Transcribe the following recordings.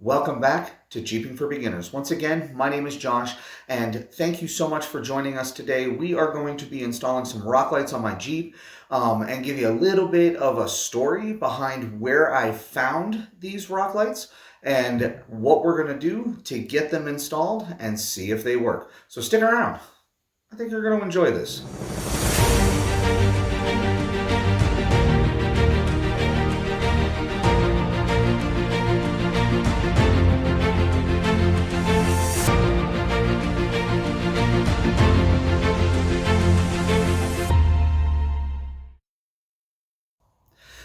Welcome back to Jeeping for Beginners. Once again, my name is Josh, and thank you so much for joining us today. We are going to be installing some rock lights on my Jeep and give you a little bit of a story behind where I found these rock lights and what we're going to do to get them installed and see if they work. So stick around. I think you're going to enjoy this.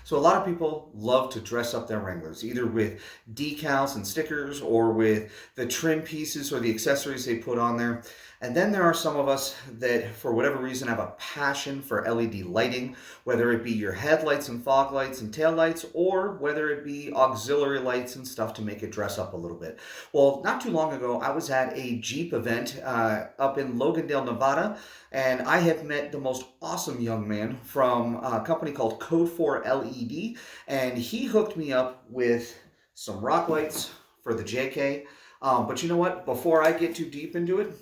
So a lot of people love to dress up their Wranglers, either with decals and stickers or with the trim pieces or the accessories they put on there. And then there are some of us that, for whatever reason, have a passion for LED lighting, whether it be your headlights and fog lights and tail lights, or whether it be auxiliary lights and stuff to make it dress up a little bit. Well, not too long ago, I was at a Jeep event up in Logandale, Nevada, and I had met the most awesome young man from a company called Code 4 LED, and he hooked me up with some rock lights for the JK. But you know what? Before I get too deep into it,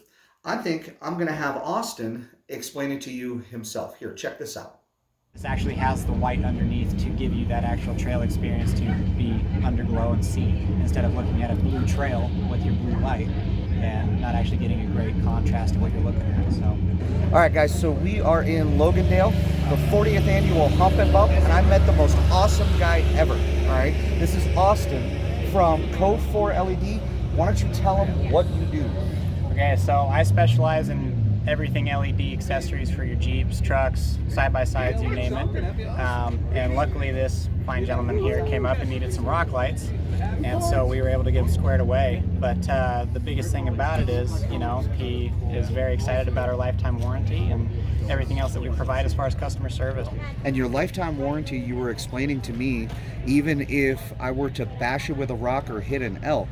I think I'm going to have Austin explain it to you himself. Here, check this out. This actually has the white underneath to give you that actual trail experience to be underglow and see, instead of looking at a blue trail with your blue light and not actually getting a great contrast to what you're looking at. So, all right, guys, so we are in Logandale, the 40th annual Hump and Bump, and I met the most awesome guy ever. All right, this is Austin from Code 4 LED. Why don't you tell him what you do? okay, so I specialize in everything LED accessories for your Jeeps, trucks, side-by-sides, you name it. And luckily this fine gentleman here came up and needed some rock lights, and so we were able to get them squared away. But the biggest thing about it is, you know, he is very excited about our lifetime warranty and everything else that we provide as far as customer service. And your lifetime warranty, you were explaining to me, even if I were to bash it with a rock or hit an elk,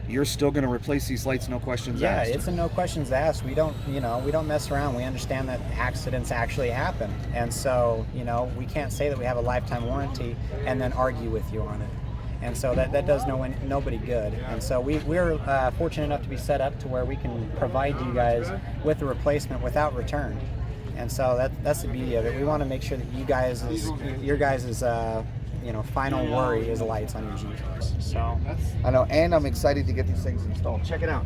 you're still going to replace these lights, no questions asked. Yeah, it's a no questions asked. We don't mess around. We understand that accidents actually happen, and so, you know, we can't say that we have a lifetime warranty and then argue with you on it. And so that does nobody good. And so we're fortunate enough to be set up to where we can provide you guys with a replacement without return. And so that's the beauty of it. We want to make sure that your guys' final worry is lights on your Jeep. So I know, and I'm excited to get these things installed. Check it out.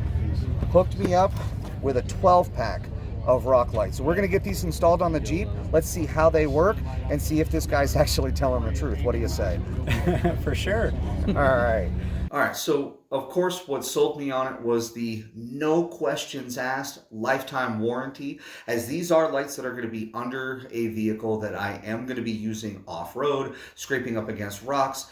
Hooked me up with a 12-pack of rock lights. So we're going to get these installed on the Jeep. Let's see how they work and see if this guy's actually telling the truth. What do you say? For sure. All right, so of course what sold me on it was the no questions asked lifetime warranty, as these are lights that are going to be under a vehicle that I am going to be using off-road, scraping up against rocks.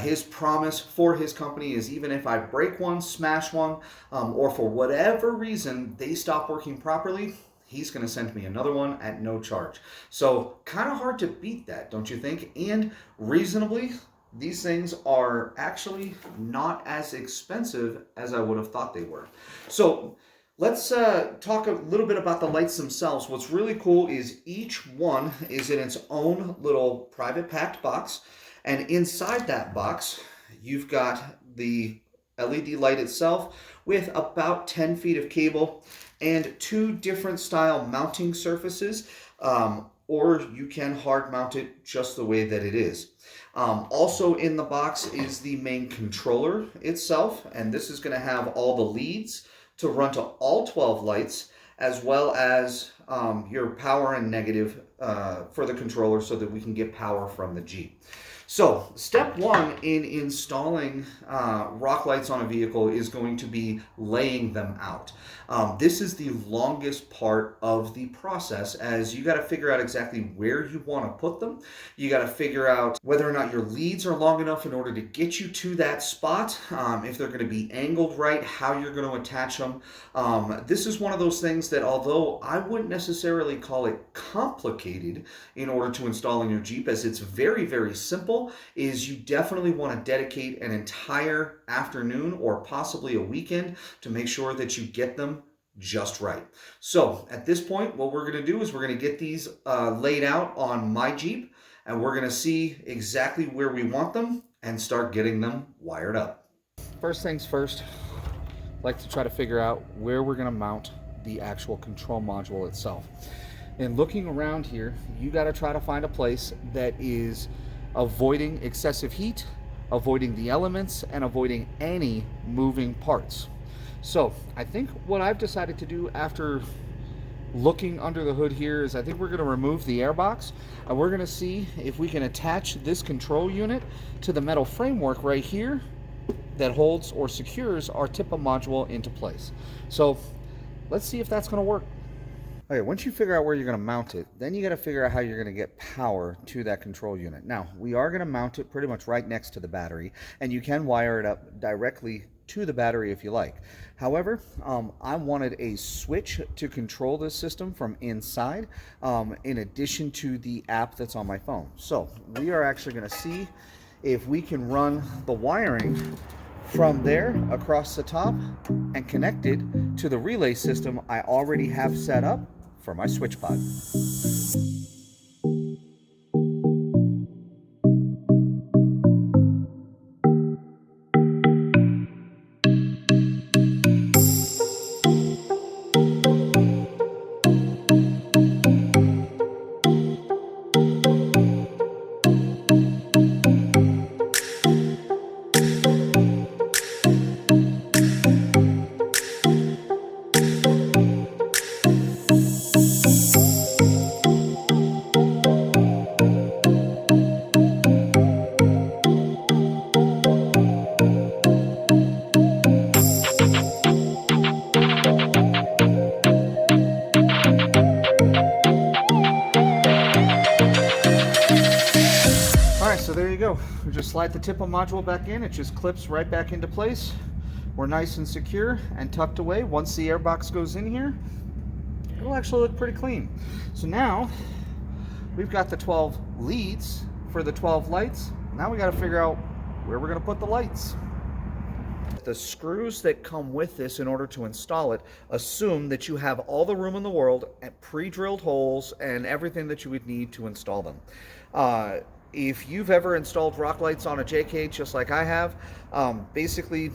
His promise for his company is, even if I break one, smash one, or for whatever reason they stop working properly, he's going to send me another one at no charge. So kind of hard to beat that, don't you think? And reasonably, these things are actually not as expensive as I would have thought they were. So let's talk a little bit about the lights themselves. What's really cool is each one is in its own little private packed box. And inside that box, you've got the LED light itself with about 10 feet of cable and two different style mounting surfaces, or you can hard mount it just the way that it is. Also in the box is the main controller itself, and this is going to have all the leads to run to all 12 lights, as well as your power and negative for the controller, so that we can get power from the Jeep. So step one in installing rock lights on a vehicle is going to be laying them out. This is the longest part of the process, as you got to figure out exactly where you want to put them. You got to figure out whether or not your leads are long enough in order to get you to that spot, if they're going to be angled right, how you're going to attach them. This is one of those things that, although I wouldn't necessarily call it complicated in order to install in your Jeep, as it's very, very simple, is you definitely want to dedicate an entire afternoon or possibly a weekend to make sure that you get them just right. So at this point, what we're going to do is we're going to get these laid out on my Jeep, and we're going to see exactly where we want them and start getting them wired up. first things first, like to try to figure out where we're going to mount the actual control module itself. And looking around here, you got to try to find a place that is avoiding excessive heat, avoiding the elements, and avoiding any moving parts. So I think what I've decided to do after looking under the hood here is I think we're going to remove the airbox, and we're going to see if we can attach this control unit to the metal framework right here that holds or secures our TIPA module into place. So let's see if that's going to work. Okay, once you figure out where you're going to mount it, then you got to figure out how you're going to get power to that control unit. Now, we are going to mount it pretty much right next to the battery, and you can wire it up directly to the battery if you like. However, I wanted a switch to control this system from inside, in addition to the app that's on my phone. So we are actually going to see if we can run the wiring from there across the top and connect it to the relay system I already have set up for my switch pod. So there you go. We just slide the TIPA module back in. It just clips right back into place. We're nice and secure and tucked away. Once the airbox goes in here, it'll actually look pretty clean. So now we've got the 12 leads for the 12 lights. Now we got to figure out where we're going to put the lights. The screws that come with this in order to install it assume that you have all the room in the world and pre-drilled holes and everything that you would need to install them. If you've ever installed rock lights on a JK just like I have, basically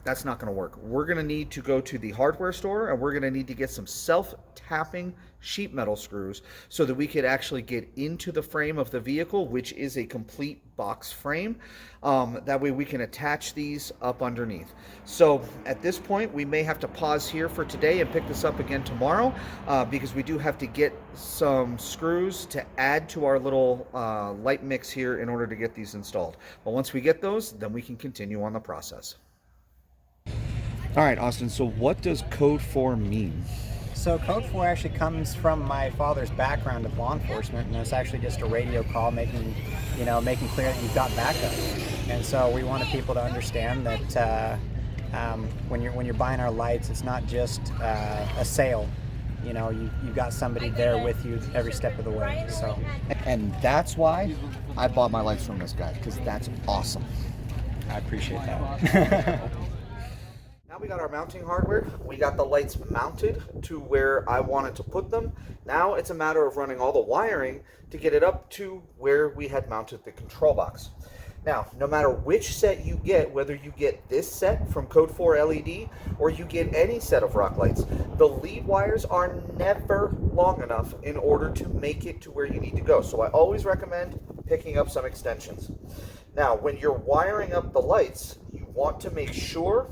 that's not going to work. We're going to need to go to the hardware store, and we're going to need to get some self-tapping sheet metal screws so that we could actually get into the frame of the vehicle, which is a complete box frame. That way we can attach these up underneath. So at this point, we may have to pause here for today and pick this up again tomorrow, because we do have to get some screws to add to our little light mix here in order to get these installed. But once we get those, then we can continue on the process. All right, Austin, so what does code 4 mean? So code 4 actually comes from my father's background of law enforcement, and it's actually just a radio call making clear that you've got backup. And so we wanted people to understand that when you're buying our lights, it's not just a sale. You've got somebody there with you every step of the way. So, and that's why I bought my lights from this guy, because that's awesome. I appreciate that. Now we got our mounting hardware. We got the lights mounted to where I wanted to put them. Now it's a matter of running all the wiring to get it up to where we had mounted the control box. Now, no matter which set you get, whether you get this set from Code 4 LED or you get any set of rock lights, the lead wires are never long enough in order to make it to where you need to go. So I always recommend picking up some extensions. Now, when you're wiring up the lights, you want to make sure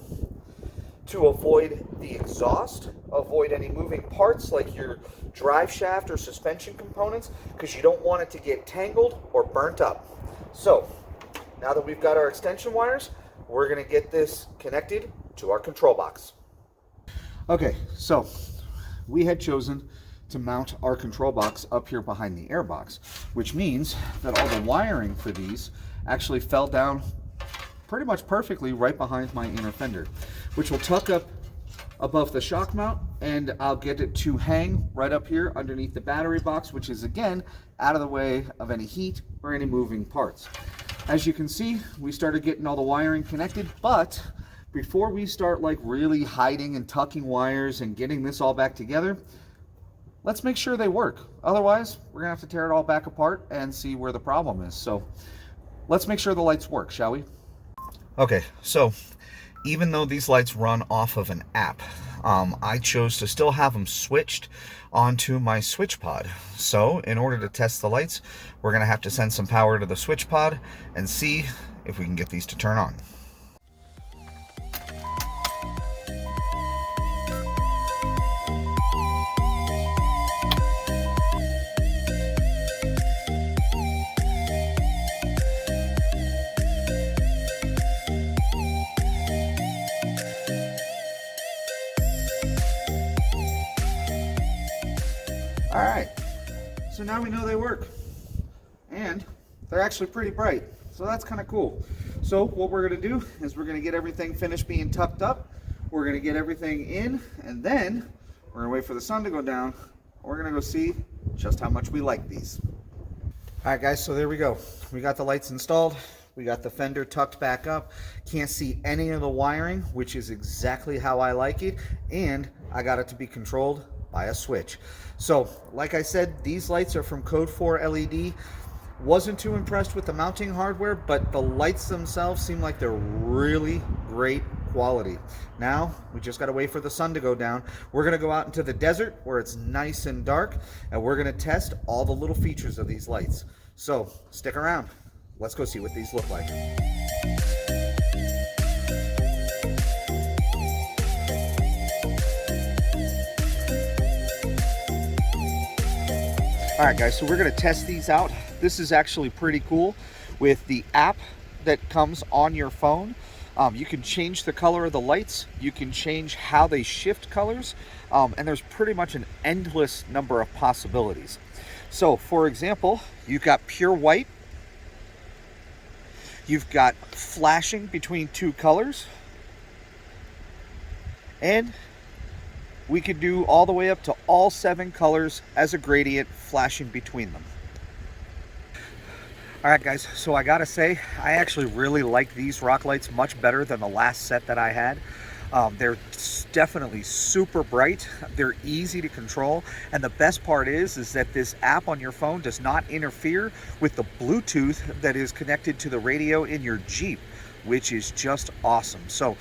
to avoid the exhaust, avoid any moving parts like your drive shaft or suspension components, because you don't want it to get tangled or burnt up. So now that we've got our extension wires, we're going to get this connected to our control box. Okay, so we had chosen to mount our control box up here behind the airbox, which means that all the wiring for these actually fell down pretty much perfectly right behind my inner fender, which will tuck up above the shock mount, and I'll get it to hang right up here underneath the battery box, which is again out of the way of any heat or any moving parts. As you can see, we started getting all the wiring connected, but before we start like really hiding and tucking wires and getting this all back together, let's make sure they work. Otherwise, we're gonna have to tear it all back apart and see where the problem is. So let's make sure the lights work, shall we? Okay, so Even though these lights run off of an app, I chose to still have them switched onto my switch pod. So in order to test the lights, we're going to have to send some power to the switch pod and see if we can get these to turn on. All right, so now we know they work, and they're actually pretty bright, so that's kind of cool. So what we're going to do is we're going to get everything finished being tucked up, we're going to get everything in, and then we're going to wait for the sun to go down. We're going to go see just how much we like these. All right, guys, so there we go. We got the lights installed. We got the fender tucked back up. Can't see any of the wiring, which is exactly how I like it, and I got it to be controlled by a switch. So, like I said, these lights are from Code 4 LED. Wasn't too impressed with the mounting hardware, but the lights themselves seem like they're really great quality. Now, we just got to wait for the sun to go down. We're going to go out into the desert where it's nice and dark, and we're going to test all the little features of these lights. So, stick around. Let's go see what these look like. All right, guys, so we're going to test these out. This is actually pretty cool with the app that comes on your phone. You can change the color of the lights. You can change how they shift colors. And there's pretty much an endless number of possibilities. So, for example, you've got pure white. You've got flashing between two colors. And we could do all the way up to all 7 colors as a gradient flashing between them. All right, guys, so I gotta say, I actually really like these rock lights much better than the last set that I had. They're definitely super bright. They're easy to control. And the best part is that this app on your phone does not interfere with the Bluetooth that is connected to the radio in your Jeep, which is just awesome. So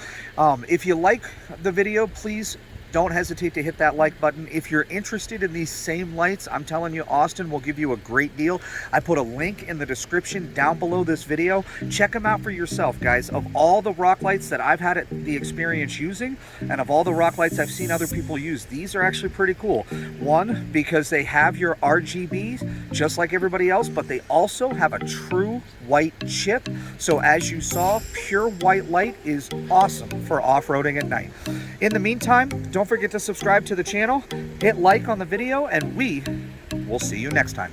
if you like the video, please don't hesitate to hit that like button. If you're interested in these same lights, I'm telling you, Austin will give you a great deal. I put a link in the description down below this video. Check them out for yourself, guys. Of all the rock lights that I've had the experience using, and of all the rock lights I've seen other people use, these are actually pretty cool. One, because they have your RGB just like everybody else, but they also have a true white chip. So as you saw, pure white light is awesome for off-roading at night. In the meantime, don't forget to subscribe to the channel, hit like on the video, and we will see you next time.